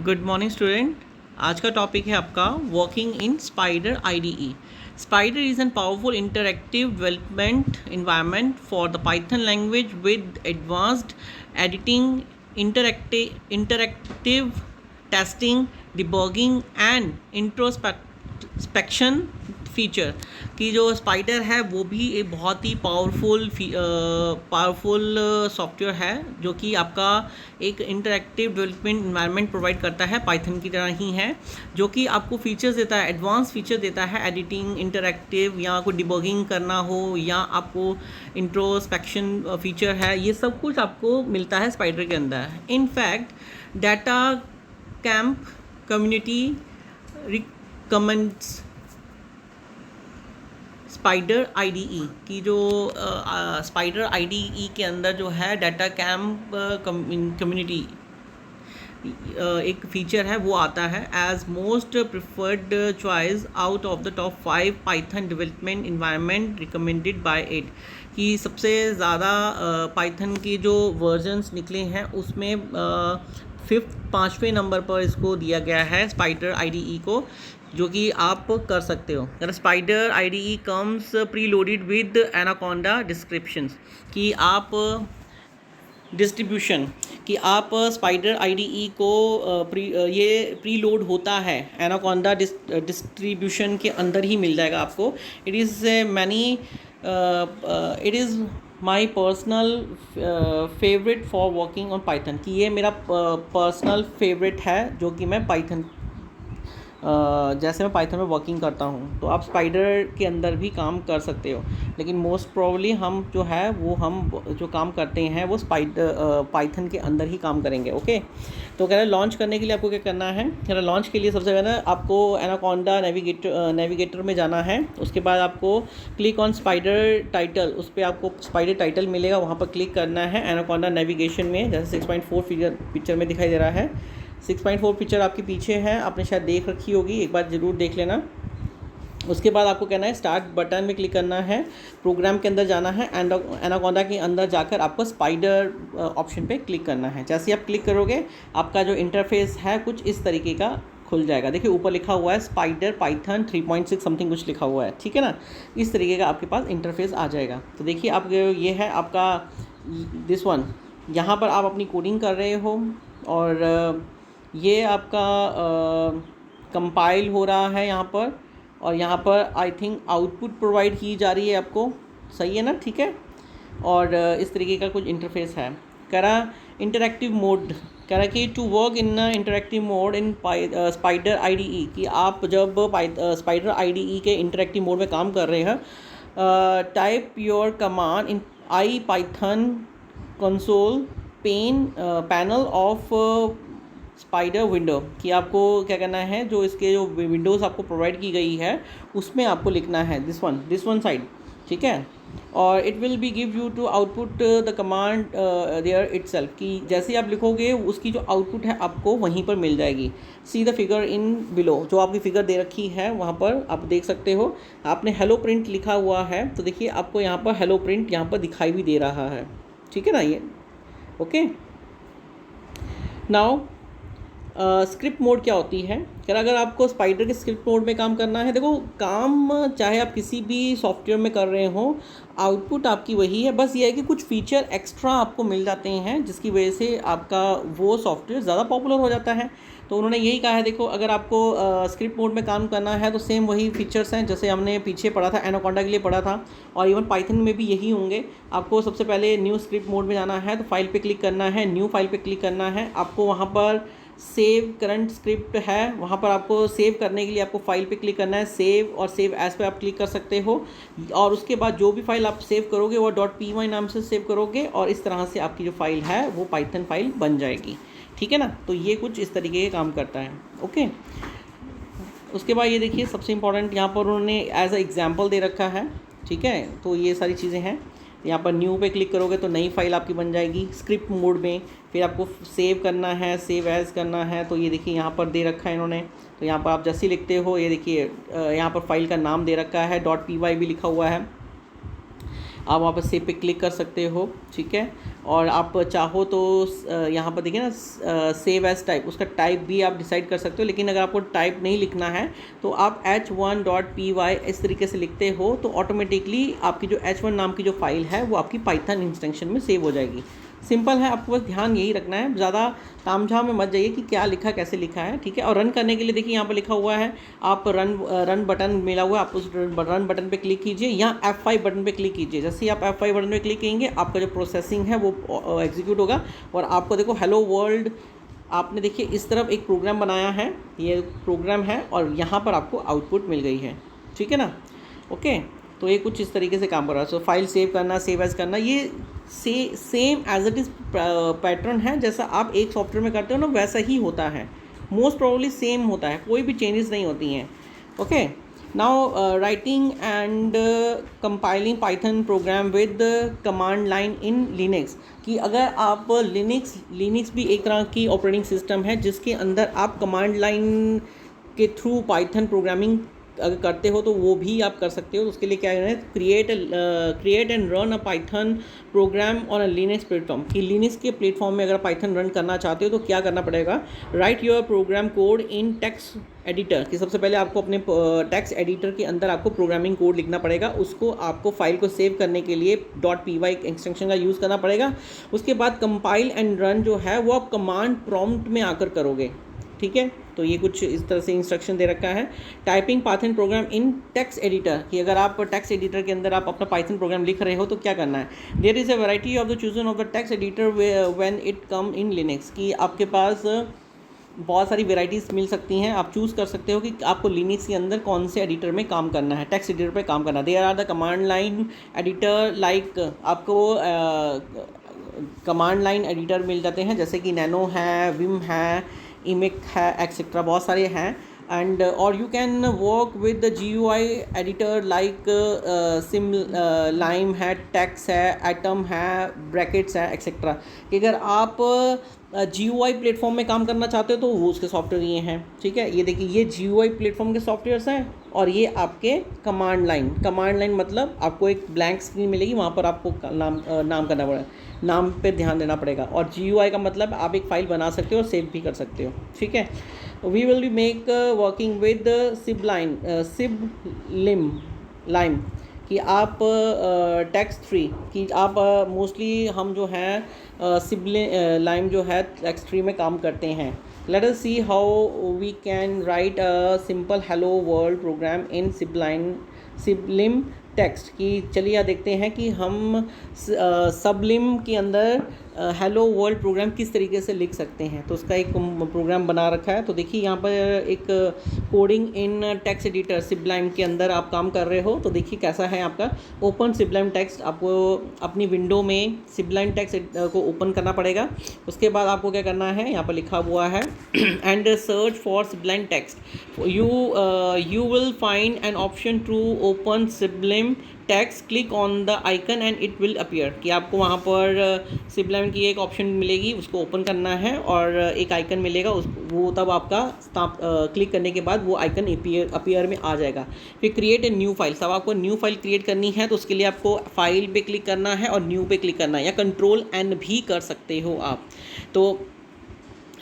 Good morning student. आज का topic है आपका working in Spyder IDE. Spyder is an powerful interactive development environment for the Python language with advanced editing, interactive testing, debugging and introspection feature. कि जो spider है वो भी एक बहुत ही पावरफुल सॉफ्टवेयर है जो कि आपका एक इंटरैक्टिव डेवलपमेंट एनवायरनमेंट प्रोवाइड करता है, पाइथन की तरह ही है, जो कि आपको फीचर्स देता है, एडवांस फीचर देता है, एडिटिंग, इंटरैक्टिव या कोई डिबॉगिंग करना हो या आपको इंट्रोस्पेक्शन फीचर है, ये सब कुछ आपको मिलता है स्पाइडर के अंदर। In fact DataCamp community recommends Spyder IDE की जो स्पाइडर आईडीई के अंदर जो है डाटा कैंप कम्युनिटी एक फीचर है वो आता है as most preferred choice out of the top 5 Python development environment recommended by it. कि सबसे ज़्यादा पाइथन के जो वर्जन्स निकले हैं उसमें पाँचवें नंबर पर इसको दिया गया है स्पाइडर आईडीई को, जो कि आप कर सकते हो। Spider IDE comes pre loaded with anaconda descriptions. कि आप डिस्ट्रीब्यूशन कि आप स्पाइडर आईडीई को ये प्री लोड होता है एनाकोंडा डिस्ट्रीब्यूशन के अंदर ही मिल जाएगा आपको। It is my personal favourite for working on Python. कि ये मेरा पर्सनल फेवरेट है जो कि मैं पाइथन जैसे मैं पाइथन में वर्किंग करता हूँ, तो आप स्पाइडर के अंदर भी काम कर सकते हो, लेकिन मोस्ट प्रोबेबली हम जो है वो हम जो काम करते हैं वो पाइथन के अंदर ही काम करेंगे। ओके, तो कह रहे हैं लॉन्च करने के लिए आपको क्या करना है। कह रहे लॉन्च के लिए सबसे पहले आपको एनाकोंडा नेविगेटर में जाना है। उसके बाद आपको क्लिक ऑन स्पाइडर टाइटल, उस पर आपको स्पाइडर टाइटल मिलेगा, वहाँ पर क्लिक करना है एनाकोंडा नेविगेशन में, जैसे 6.4 पिक्चर में दिखाई दे रहा है। 6.4 पिक्चर आपके पीछे है, आपने शायद देख रखी होगी, एक बार ज़रूर देख लेना। उसके बाद आपको कहना है स्टार्ट बटन में क्लिक करना है, प्रोग्राम के अंदर जाना है, एनाकोंडा के अंदर जाकर आपको स्पाइडर ऑप्शन पे क्लिक करना है। जैसे ही आप क्लिक करोगे आपका जो इंटरफेस है कुछ इस तरीके का खुल जाएगा। देखिए ऊपर लिखा हुआ है स्पाइडर पाइथन 3.6 समथिंग कुछ लिखा हुआ है, ठीक है ना। इस तरीके का आपके पास इंटरफेस आ जाएगा। तो देखिए आप ये है आपका दिस वन, यहाँ पर आप अपनी कोडिंग कर रहे हो और ये आपका कंपाइल हो रहा है यहाँ पर, और यहाँ पर आई थिंक आउटपुट प्रोवाइड की जा रही है आपको, सही है ना, ठीक है। और इस तरीके का कुछ इंटरफेस है। कह रहा इंटरैक्टिव मोड, कह रहा कि to work in interactive mode in Spyder IDE. कि आप जब स्पाइडर आईडीई के इंटरैक्टिव मोड में काम कर रहे हैं, type your command in IPython console panel of Spyder window. कि आपको क्या करना है, जो इसके जो विंडोज़ आपको प्रोवाइड की गई है उसमें आपको लिखना है दिस वन साइड, ठीक है। और it will be give you to output the command there itself. कि जैसे आप लिखोगे उसकी जो आउटपुट है आपको वहीं पर मिल जाएगी। See the figure in below, जो आपकी फिगर दे रखी है वहाँ पर आप देख सकते हो। आपने हेलो प्रिंट लिखा हुआ है, तो देखिए आपको यहाँ पर हेलो प्रिंट यहाँ पर दिखाई भी दे रहा है, ठीक है ना ये। ओके, नाउ स्क्रिप्ट मोड क्या होती है। अगर आपको स्पाइडर के स्क्रिप्ट मोड में काम करना है, देखो काम चाहे आप किसी भी सॉफ्टवेयर में कर रहे हो, आउटपुट आपकी वही है, बस ये है कि कुछ फीचर एक्स्ट्रा आपको मिल जाते हैं जिसकी वजह से आपका वो सॉफ्टवेयर ज़्यादा पॉपुलर हो जाता है। तो उन्होंने यही कहा है, देखो अगर आपको स्क्रिप्ट मोड में काम करना है तो सेम वही फीचर्स हैं जैसे हमने पीछे पढ़ा था, एनाकोंडा के लिए पढ़ा था, और इवन पाइथन में भी यही होंगे। आपको सबसे पहले न्यू स्क्रिप्ट मोड में जाना है, तो फाइल पे क्लिक करना है, न्यू फाइल पे क्लिक करना है। आपको वहाँ पर सेव करंट स्क्रिप्ट है, वहाँ पर आपको सेव करने के लिए आपको फाइल पे क्लिक करना है, सेव और सेव एज पे आप क्लिक कर सकते हो। और उसके बाद जो भी फाइल आप सेव करोगे वो .py नाम से सेव करोगे, और इस तरह से आपकी जो फाइल है वो पाइथन फाइल बन जाएगी, ठीक है ना। तो ये कुछ इस तरीके के काम करता है। ओके, उसके बाद ये देखिए सबसे इम्पॉर्टेंट यहाँ पर उन्होंने एज अ एग्जाम्पल दे रखा है, ठीक है। तो ये सारी चीज़ें हैं। यहाँ पर न्यू पे क्लिक करोगे तो नई फाइल आपकी बन जाएगी स्क्रिप्ट मोड में। फिर आपको सेव करना है, सेव एज करना है, तो ये देखिए यहाँ पर दे रखा है इन्होंने। तो यहाँ पर आप जैसे लिखते हो, ये देखिए यहाँ पर फाइल का नाम दे रखा है, .py भी लिखा हुआ है। आप वहाँ पर सेव पे क्लिक कर सकते हो, ठीक है। और आप चाहो तो यहाँ पर देखिए ना सेव एज टाइप, उसका टाइप भी आप डिसाइड कर सकते हो, लेकिन अगर आपको टाइप नहीं लिखना है तो आप h1.py इस तरीके से लिखते हो तो ऑटोमेटिकली आपकी जो h1 नाम की जो फाइल है वो आपकी पाइथन इंस्टेंशन में सेव हो जाएगी। सिंपल है, आपको बस ध्यान यही रखना है, ज़्यादा तामझाम में मत जाइए कि क्या लिखा कैसे लिखा है, ठीक है। और रन करने के लिए देखिए यहाँ पर लिखा हुआ है, आप रन बटन मिला हुआ है, आप उस रन बटन पे क्लिक कीजिए या F5 बटन पे क्लिक कीजिए। जैसे ही आप F5 बटन पे क्लिक करेंगे आपका जो प्रोसेसिंग है वो एग्जीक्यूट होगा और आपको देखो हेलो वर्ल्ड, आपने देखिए इस तरफ एक प्रोग्राम बनाया है, ये प्रोग्राम है और यहाँ पर आपको आउटपुट मिल गई है, ठीक है ना। ओके, तो ये कुछ इस तरीके से काम कर रहा है। सो फाइल सेव करना, सेव एज करना, ये same as it is pattern है, जैसा आप एक सॉफ्टवेयर में करते हो ना वैसा ही होता है, मोस्ट प्रोबेबली सेम होता है, कोई भी चेंजेस नहीं होती हैं। Okay, now writing and compiling Python programme with command line in Linux, कि अगर आप लिनक्स भी एक तरह की ऑपरेटिंग सिस्टम है जिसके अंदर आप कमांड लाइन के थ्रू पाइथन प्रोग्रामिंग अगर करते हो तो वो भी आप कर सकते हो। तो उसके लिए क्या करना है, create and run a Python programme on a Linux platform, कि लिनक्स के प्लेटफॉर्म में अगर पाइथन रन करना चाहते हो तो क्या करना पड़ेगा, write your program code in text editor, कि सबसे पहले आपको अपने टेक्स्ट एडिटर के अंदर आपको प्रोग्रामिंग कोड लिखना पड़ेगा, उसको आपको फाइल को सेव करने के लिए .py एक्सटेंशन का यूज़ करना पड़ेगा। उसके बाद कंपाइल एंड रन जो है वो आप कमांड प्रॉम्प्ट में आकर करोगे, ठीक है। तो ये कुछ इस तरह से इंस्ट्रक्शन दे रखा है। टाइपिंग पाइथन प्रोग्राम इन टेक्स्ट एडिटर, कि अगर आप टेक्स्ट एडिटर के अंदर आप अपना पाइथन प्रोग्राम लिख रहे हो तो क्या करना है, there is a variety of the chosen of the text editor when it come in Linux, कि आपके पास बहुत सारी वेराइटीज़ मिल सकती हैं, आप चूज़ कर सकते हो कि आपको लिनक्स के अंदर कौन से एडिटर में काम करना है, टेक्स्ट एडिटर पे काम करना है। There are the command line editor, like आपको कमांड लाइन एडिटर मिल जाते हैं, जैसे कि नैनो है, विम है, इमिक है, एक्सेट्रा, बहुत सारे हैं। एंड और you can work with the GUI editor like SIM lime है, टेक्स है, एटम है, ब्रैकेट्स है, एक्सेट्रा। कि अगर आप GUI प्लेटफॉर्म में काम करना चाहते हो तो वो उसके सॉफ्टवेयर ये हैं, ठीक है। ये देखिए, ये GUI प्लेटफॉर्म के सॉफ्टवेयर्स हैं और ये आपके कमांड लाइन मतलब आपको एक ब्लैंक स्क्रीन मिलेगी, वहाँ पर आपको नाम करना पड़ेगा, नाम पे ध्यान देना पड़ेगा। और GUI का मतलब आप एक फ़ाइल बना सकते हो और सेव भी कर सकते हो, ठीक है। We will be make working with Sublime, कि आप टेक्स्ट फ्री, कि आप मोस्टली हम जो हैं सिबलाइम जो है टेक्स्ट फ्री में काम करते हैं। Let us see how we can write a simple hello world program in Sublime text, कि चलिए देखते हैं कि हम सबलिम के अंदर हेलो वर्ल्ड प्रोग्राम किस तरीके से लिख सकते हैं। तो उसका एक प्रोग्राम बना रखा है। तो देखिए यहाँ पर एक कोडिंग इन टेक्स्ट एडिटर सिबलाइम के अंदर आप काम कर रहे हो, तो देखिए कैसा है आपका। ओपन सिबलाइम टेक्स्ट, आपको अपनी विंडो में सिबलाइम टेक्स्ट को ओपन करना पड़ेगा। उसके बाद आपको क्या करना है, यहाँ पर लिखा हुआ है and search for Sublime text, you will find an option to open Sublime text, click on the icon and it will appear, कि आपको वहाँ पर सिबलाइम की एक ऑप्शन मिलेगी, उसको ओपन करना है और एक आइकन मिलेगा, वो तब आपका क्लिक करने के बाद वो आइकन अपीयर में आ जाएगा। फिर क्रिएट ए न्यू फाइल, तब आपको न्यू फाइल क्रिएट करनी है, तो उसके लिए आपको फाइल पे क्लिक करना है और न्यू पे क्लिक करना है, या Ctrl+N भी कर सकते हो आप। तो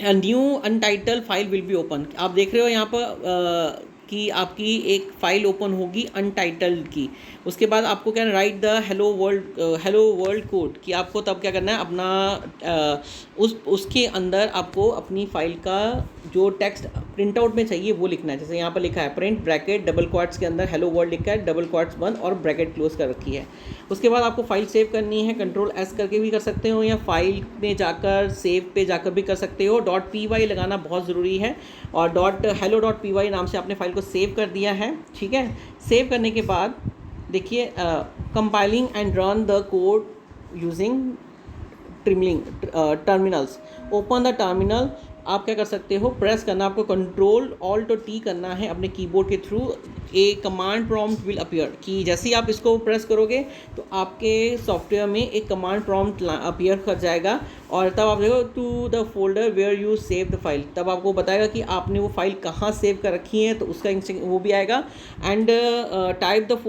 new अनटाइटल file will be open, आप देख रहे हो यहाँ पर कि आपकी एक फ़ाइल ओपन होगी अनटाइटल्ड की। उसके बाद आपको क्या right the hello world code, कि आपको तब क्या करना है, अपना उसके अंदर आपको अपनी फ़ाइल का जो टेक्स्ट प्रिंट आउट में चाहिए वो लिखना है। जैसे यहाँ पर लिखा है प्रिंट ब्रैकेट डबल क्वाट्स के अंदर हेलो वर्ल्ड लिखा है, डबल क्वाट्स बंद और ब्रैकेट क्लोज कर रखी है। उसके बाद आपको फाइल सेव करनी है, Ctrl+S करके भी कर सकते हो, या फाइल में जाकर सेव पे जाकर भी कर सकते हो। .py लगाना बहुत ज़रूरी है, और hello.py नाम से आपने फाइल को सेव कर दिया है, ठीक है। सेव करने के बाद देखिए compiling and run the code using terminals, open the terminal. आप क्या कर सकते हो, प्रेस करना, आपको Ctrl+Alt+T करना है अपने कीबोर्ड के through, A command prompt will appear, कि जैसे ही आप इसको प्रेस करोगे तो आपके सॉफ्टवेयर में एक कमांड प्रॉम्प्ट अपीयर कर जाएगा, और तब आप देखो to the folder where you save the file, तब आपको बताएगा कि आपने वो फाइल कहाँ सेव कर रखी है, तो उसका वो भी आएगा। And type the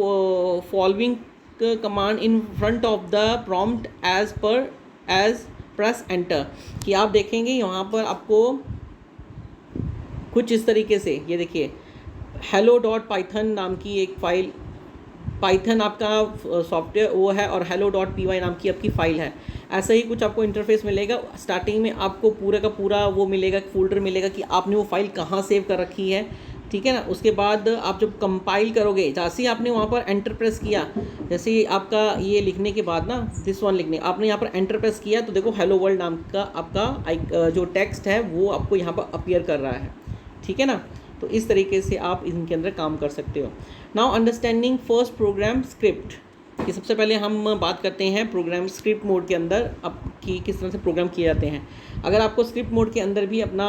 following command in front of the prompt as press enter. कि आप देखेंगे यहाँ पर आपको कुछ इस तरीके से, ये देखिए hello.python नाम की एक फ़ाइल, पाइथन आपका सॉफ्टवेयर वो है और hello.py नाम की आपकी फ़ाइल है। ऐसा ही कुछ आपको इंटरफेस मिलेगा। स्टार्टिंग में आपको पूरा का पूरा वो मिलेगा, फोल्डर मिलेगा कि आपने वो फाइल कहाँ सेव कर रखी है, ठीक है ना। उसके बाद आप जब कंपाइल करोगे, जैसे ही आपने वहाँ पर एंटर प्रेस किया, जैसे ही आपका ये लिखने के बाद ना, दिस वन लिखने आपने यहाँ पर एंटर प्रेस किया तो देखो हेलो वर्ल्ड नाम का आपका जो टेक्स्ट है वो आपको यहाँ पर अपीयर कर रहा है, ठीक है ना। तो इस तरीके से आप इनके अंदर काम कर सकते हो। Now understanding first program script, कि सबसे पहले हम बात करते हैं प्रोग्राम स्क्रिप्ट मोड के अंदर अब कि किस तरह से प्रोग्राम किए जाते हैं। अगर आपको स्क्रिप्ट मोड के अंदर भी अपना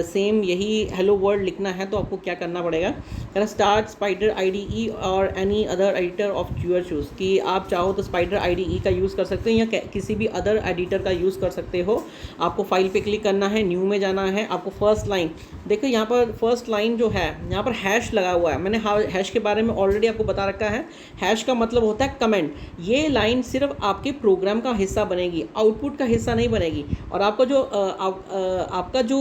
सेम यही हेलो वर्ल्ड लिखना है तो आपको क्या करना पड़ेगा, कहना स्टार्ट स्पाइडर IDE और any other editor of your choose, कि आप चाहो तो स्पाइडर IDE का यूज़ कर सकते हैं या किसी भी अदर एडिटर का यूज़ कर सकते हो। आपको फाइल पे क्लिक करना है, न्यू में जाना है, आपको फर्स्ट लाइन देखो, यहाँ पर फर्स्ट लाइन जो है यहाँ पर हैश लगा हुआ है। मैंने हैश के बारे में ऑलरेडी आपको बता रखा है। हैश का मतलब होता है कमेंट। ये लाइन सिर्फ आपके प्रोग्राम का हिस्सा बनेगी, आउटपुट का हिस्सा नहीं बनेगी। और आपका जो आपका जो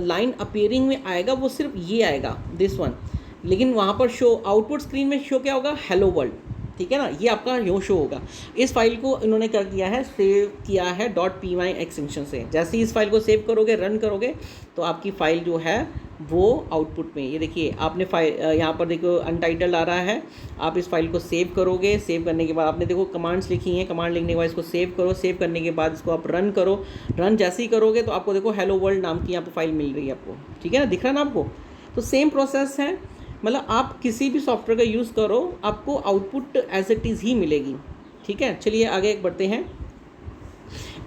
लाइन अपीयरिंग में आएगा वो सिर्फ ये आएगा, दिस वन। लेकिन वहाँ पर शो आउटपुट स्क्रीन में शो क्या होगा, हेलो वर्ल्ड, ठीक है ना। ये आपका यो शो होगा। इस फाइल को इन्होंने कर दिया है, सेव किया है .py एक्सटेंशन से। जैसे ही इस फाइल को सेव करोगे, रन करोगे तो आपकी फ़ाइल जो है वो आउटपुट में, ये देखिए आपने फाइल यहाँ पर देखो अनटाइटल्ड आ रहा है। आप इस फाइल को सेव करोगे, सेव करने के बाद आपने देखो कमांड्स लिखी हैं, कमांड लिखने के बाद इसको सेव करो, सेव करने के बाद इसको आप रन करो। रन जैसे ही करोगे तो आपको देखो हेलो वर्ल्ड नाम की यहाँ पर फाइल मिल रही है आपको, ठीक है ना, दिख रहा है ना आपको। तो सेम प्रोसेस है, मतलब आप किसी भी सॉफ्टवेयर का यूज़ करो आपको आउटपुट एज इट इज़ ही मिलेगी, ठीक है। चलिए आगे बढ़ते हैं।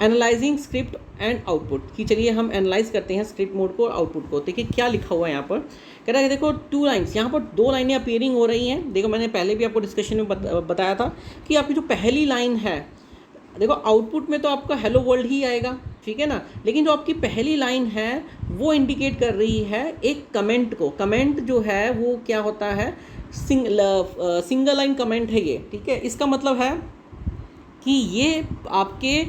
एनालाइजिंग स्क्रिप्ट एंड आउटपुट, कि चलिए हम एनालाइज करते हैं स्क्रिप्ट मोड को और आउटपुट को। देखिए क्या लिखा हुआ है यहाँ पर, कह रहा है देखो 2 लाइन्स, यहाँ पर 2 लाइनें अपीयरिंग हो रही हैं। देखो मैंने पहले भी आपको डिस्कशन में बताया था कि आपकी जो पहली लाइन है, देखो आउटपुट में तो आपका हेलो वर्ल्ड ही आएगा, ठीक है ना। लेकिन जो आपकी पहली लाइन है वो इंडिकेट कर रही है एक कमेंट को। कमेंट जो है वो क्या होता है, सिंगल लाइन कमेंट है ये, ठीक है। इसका मतलब है कि ये आपके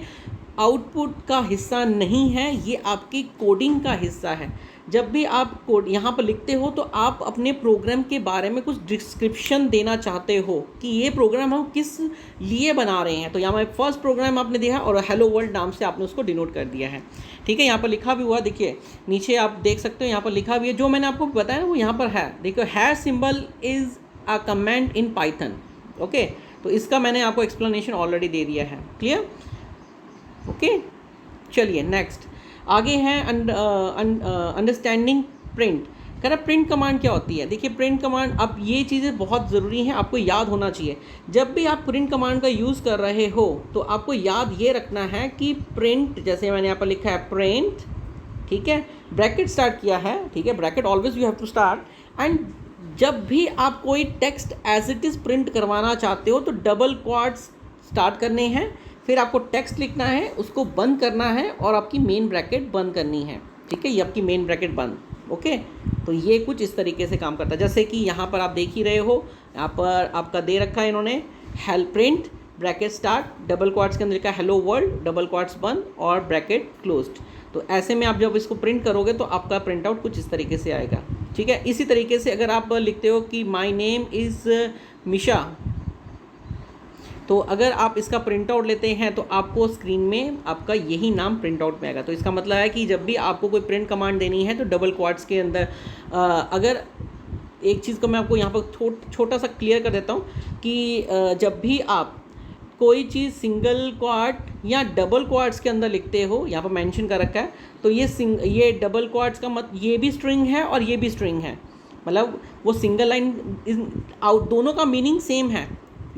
आउटपुट का हिस्सा नहीं है, ये आपकी कोडिंग का हिस्सा है। जब भी आप कोड यहाँ पर लिखते हो तो आप अपने प्रोग्राम के बारे में कुछ डिस्क्रिप्शन देना चाहते हो कि ये प्रोग्राम हम किस लिए बना रहे हैं। तो यहाँ पर फर्स्ट प्रोग्राम आपने दिया और हेलो वर्ल्ड नाम से आपने उसको डिनोट कर दिया है, ठीक है। यहाँ पर लिखा भी हुआ, देखिए नीचे आप देख सकते हो, यहाँ पर लिखा भी है जो मैंने आपको बताया ना वो यहाँ पर है। देखो hash symbol is a comment in Python, okay. तो इसका मैंने आपको एक्सप्लेनेशन ऑलरेडी दे दिया है, क्लियर, ओके। चलिए नेक्स्ट आगे हैं अंडरस्टैंडिंग प्रिंट। कह रहा प्रिंट कमांड क्या होती है। देखिए प्रिंट कमांड, अब ये चीज़ें बहुत ज़रूरी हैं, आपको याद होना चाहिए। जब भी आप प्रिंट कमांड का यूज़ कर रहे हो तो आपको याद ये रखना है कि प्रिंट, जैसे मैंने यहाँ पर लिखा है प्रिंट, ठीक है, ब्रैकेट स्टार्ट किया है, ठीक है, bracket always you have to start. And जब भी आप कोई text as it is print करवाना चाहते हो तो डबल क्वाड्स स्टार्ट करने हैं, फिर आपको टेक्स्ट लिखना है, उसको बंद करना है और आपकी मेन ब्रैकेट बंद करनी है, ठीक है। ये आपकी मेन ब्रैकेट बंद, ओके। तो ये कुछ इस तरीके से काम करता है, जैसे कि यहाँ पर आप देख ही रहे हो, यहाँ पर आपका दे रखा है इन्होंने help print bracket start, double quotes के अंदर लिखा हेलो वर्ल्ड, डबल क्वाड्स बंद और ब्रैकेट क्लोज्ड। तो ऐसे में आप जब इसको प्रिंट करोगे तो आपका प्रिंट आउट कुछ इस तरीके से आएगा, ठीक है। इसी तरीके से अगर आप लिखते हो कि माई नेम इज़ मिशा, तो अगर आप इसका प्रिंट आउट लेते हैं तो आपको स्क्रीन में आपका यही नाम प्रिंट आउट में आएगा। तो इसका मतलब है कि जब भी आपको कोई प्रिंट कमांड देनी है तो डबल क्वाड्स के अंदर, अगर एक चीज़ को मैं आपको यहाँ पर छोटा सा क्लियर कर देता हूँ कि जब भी आप कोई चीज़ सिंगल क्वाड या डबल क्वाड्स के अंदर लिखते हो, यहाँ पर मेंशन कर रखा है, तो ये डबल क्वाड्स का मतलब ये भी स्ट्रिंग है और ये भी स्ट्रिंग है, मतलब वो सिंगल लाइन दोनों का मीनिंग सेम है।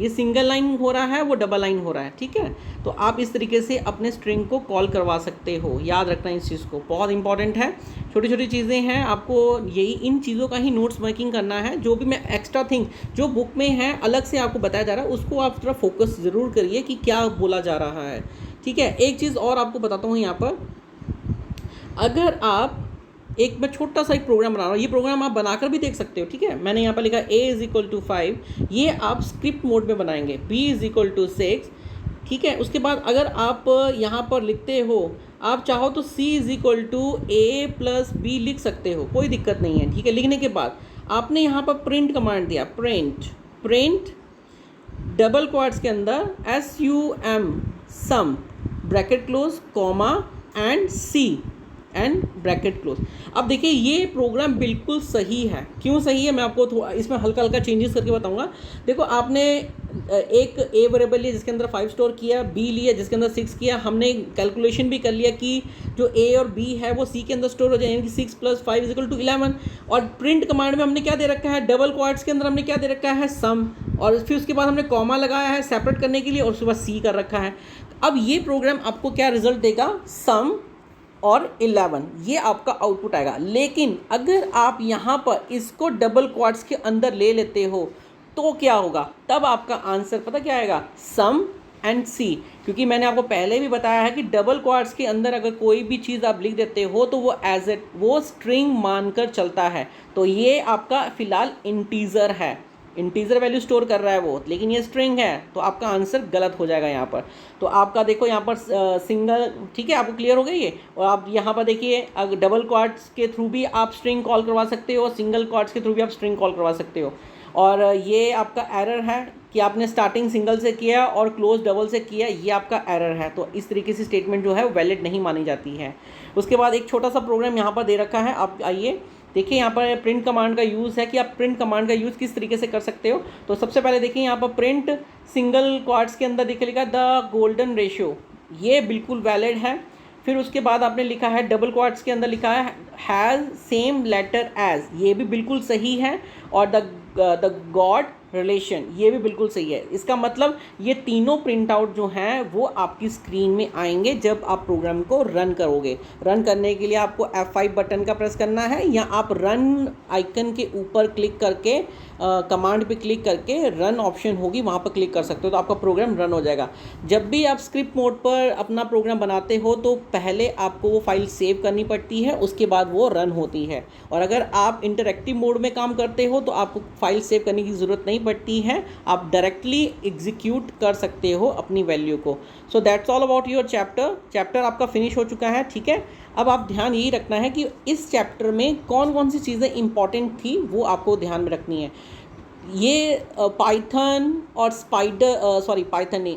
ये सिंगल लाइन हो रहा है, वो डबल लाइन हो रहा है, ठीक है। तो आप इस तरीके से अपने स्ट्रिंग को कॉल करवा सकते हो, याद रखना इस चीज़ को, बहुत इंपॉर्टेंट है। छोटी छोटी चीज़ें हैं, आपको यही इन चीज़ों का ही नोट्स मेकिंग करना है। जो भी मैं एक्स्ट्रा थिंग जो बुक में है अलग से आपको बताया जा रहा है उसको आप थोड़ा फोकस ज़रूर करिए कि क्या बोला जा रहा है, ठीक है। एक चीज़ और आपको बताता हूँ यहाँ पर, अगर आप एक मैं छोटा सा एक प्रोग्राम बना रहा हूँ, ये प्रोग्राम आप बनाकर भी देख सकते हो, ठीक है। मैंने यहाँ पर लिखा a इज़ इक्वल टू 5, ये आप स्क्रिप्ट मोड में बनाएंगे। b इज़ इक्वल टू 6, ठीक है। उसके बाद अगर आप यहाँ पर लिखते हो, आप चाहो तो c is equal to a plus b लिख सकते हो, कोई दिक्कत नहीं है, ठीक है। लिखने के बाद आपने यहाँ पर प्रिंट कमांड दिया, प्रिंट डबल क्वार्ट्स के अंदर SUM some bracket close comma and C and bracket close. अब देखिए ये प्रोग्राम बिल्कुल सही है। क्यों सही है मैं आपको इसमें हल्का हल्का चेंजेस करके बताऊंगा। देखो आपने एक a वेरिएबल लिया जिसके अंदर 5 स्टोर किया, b लिया जिसके अंदर 6 किया, हमने कैलकुलेशन भी कर लिया कि जो a और b है वो c के अंदर स्टोर हो जाए, यानी कि 6 + 5 = 11। और प्रिंट कमांड में हमने क्या दे रखा है, डबल क्वार्ट्स के अंदर हमने क्या दे रखा है, सम, और फिर उसके बाद हमने कॉमा लगाया है सेपरेट करने के लिए, और उसके बाद c कर रखा है। अब ये प्रोग्राम आपको क्या रिजल्ट देगा, सम और 11, ये आपका आउटपुट आएगा। लेकिन अगर आप यहाँ पर इसको डबल क्वार्ट्स के अंदर ले लेते हो तो क्या होगा, तब आपका आंसर पता क्या आएगा, सम एंड सी। क्योंकि मैंने आपको पहले भी बताया है कि डबल क्वार्ट्स के अंदर अगर कोई भी चीज़ आप लिख देते हो तो वो स्ट्रिंग मानकर चलता है। तो ये आपका फ़िलहाल इंटीजर है, इंटीजर वैल्यू स्टोर कर रहा है वो, लेकिन ये स्ट्रिंग है, तो आपका आंसर गलत हो जाएगा यहाँ पर। तो आपका देखो यहाँ पर सिंगल, ठीक है, आपको क्लियर हो गई ये। और आप यहाँ पर देखिए अगर डबल क्वार्ट्स के थ्रू भी आप स्ट्रिंग कॉल करवा सकते हो, सिंगल क्वार्ट्स के थ्रू भी आप स्ट्रिंग कॉल करवा सकते हो। और ये आपका एरर है कि आपने स्टार्टिंग सिंगल से किया और क्लोज डबल से किया, ये आपका एरर है। तो इस तरीके से स्टेटमेंट जो है वो वैलिड नहीं मानी जाती है। उसके बाद एक छोटा सा प्रोग्राम यहाँ पर दे रखा है, आप आइए देखिए यहाँ पर प्रिंट कमांड का यूज़ है कि आप प्रिंट कमांड का यूज़ किस तरीके से कर सकते हो। तो सबसे पहले देखिए यहाँ पर प्रिंट सिंगल क्वार्ट्स के अंदर देखिए लिखा द गोल्डन रेशियो, ये बिल्कुल वैलिड है। फिर उसके बाद आपने लिखा है डबल क्वार्ट्स के अंदर लिखा है हैज़ सेम लेटर एज, ये भी बिल्कुल सही है। और द गॉड रिलेशन, ये भी बिल्कुल सही है। इसका मतलब ये तीनों प्रिंट आउट जो हैं वो आपकी स्क्रीन में आएंगे जब आप प्रोग्राम को रन करोगे। रन करने के लिए आपको F5 बटन का प्रेस करना है, या आप रन आइकन के ऊपर क्लिक करके कमांड पे क्लिक करके रन ऑप्शन होगी वहाँ पर क्लिक कर सकते हो, तो आपका प्रोग्राम रन हो जाएगा। जब भी आप स्क्रिप्ट मोड पर अपना प्रोग्राम बनाते हो तो पहले आपको वो फाइल सेव करनी पड़ती है, उसके बाद वो रन होती है। और अगर आप इंटरैक्टिव मोड में काम करते हो तो आपको फाइल सेव करने की ज़रूरत नहीं पड़ती है, आप डायरेक्टली एग्जीक्यूट कर सकते हो अपनी वैल्यू को। So that's all about your chapter आपका फिनिश हो चुका है, ठीक है। अब आप ध्यान यही रखना है कि इस चैप्टर में कौन कौन सी चीज़ें इंपॉर्टेंट थी वो आपको ध्यान में रखनी है। ये पाइथन और पाइथन नहीं,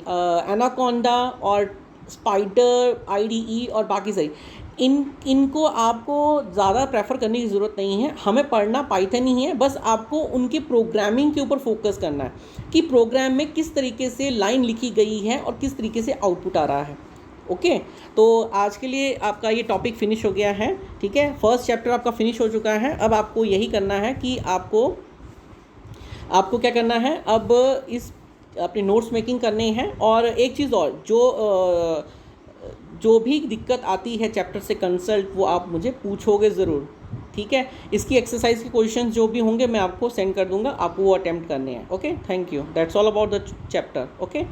एनाकोंडा और स्पाइडर IDE और बाकी सही इनको आपको ज़्यादा प्रेफर करने की ज़रूरत नहीं है। हमें पढ़ना पाइथन ही है, बस आपको उनके प्रोग्रामिंग के ऊपर फोकस करना है कि प्रोग्राम में किस तरीके से लाइन लिखी गई है और किस तरीके से आउटपुट आ रहा है। ओके, तो आज के लिए आपका ये टॉपिक फिनिश हो गया है, ठीक है। फर्स्ट चैप्टर आपका फिनिश हो चुका है। अब आपको यही करना है कि आपको क्या करना है, अब इस अपनी नोट्स मेकिंग करनी है। और एक चीज़ और, जो भी दिक्कत आती है चैप्टर से कंसल्ट, वो आप मुझे पूछोगे ज़रूर, ठीक है। इसकी एक्सरसाइज के क्वेश्चंस जो भी होंगे मैं आपको सेंड कर दूंगा, आपको वो अटेम्प्ट करने हैं। Okay, thank you, that's all about the chapter. Okay.